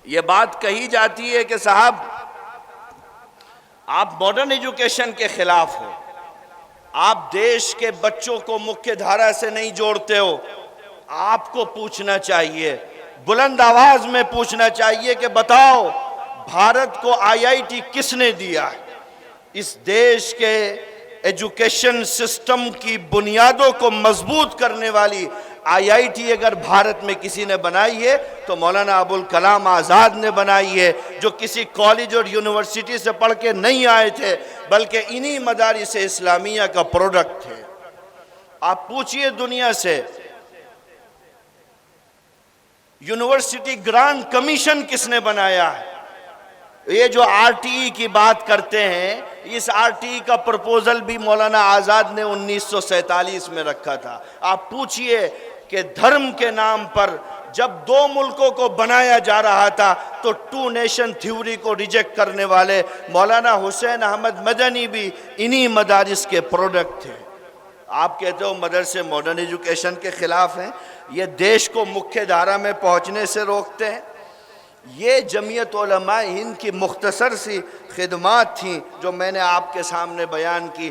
یہ بات کہی جاتی ہے کہ صاحب آپ ماڈرن ایجوکیشن کے خلاف ہو، آپ دیش کے بچوں کو مکھیہ دھارا سے نہیں جوڑتے ہو۔ آپ کو پوچھنا چاہیے، بلند آواز میں پوچھنا چاہیے کہ بتاؤ بھارت کو آئی آئی ٹی کس نے دیا؟ اس دیش کے ایجوکیشن سسٹم کی بنیادوں کو مضبوط کرنے والی آئی آئی ٹی اگر بھارت میں کسی نے بنائی ہے تو مولانا ابوالکلام آزاد نے بنائی ہے، جو کسی کالج اور یونیورسٹی سے پڑھ کے نہیں آئے تھے بلکہ انہی مدارس اسلامیہ کا پروڈکٹ تھے۔ آپ پوچھئے دنیا سے، یونیورسٹی گرانٹ کمیشن کس نے بنایا ہے؟ یہ جو آر ٹی ای کی بات کرتے ہیں، اس آر ٹی ای کا پرپوزل بھی مولانا آزاد نے 1947 میں رکھا تھا۔ آپ پوچھئے کہ دھرم کے نام پر جب دو ملکوں کو بنایا جا رہا تھا تو ٹو نیشن تھیوری کو ریجیکٹ کرنے والے مولانا حسین احمد مدنی بھی انہی مدارس کے پروڈکٹ تھے۔ آپ کہتے ہو مدرسے ماڈرن ایجوکیشن کے خلاف ہیں، یہ دیش کو مکھیہ دھارا میں پہنچنے سے روکتے ہیں۔ یہ جمعیت علماء ہند کی مختصر سی خدمات تھیں جو میں نے آپ کے سامنے بیان کی۔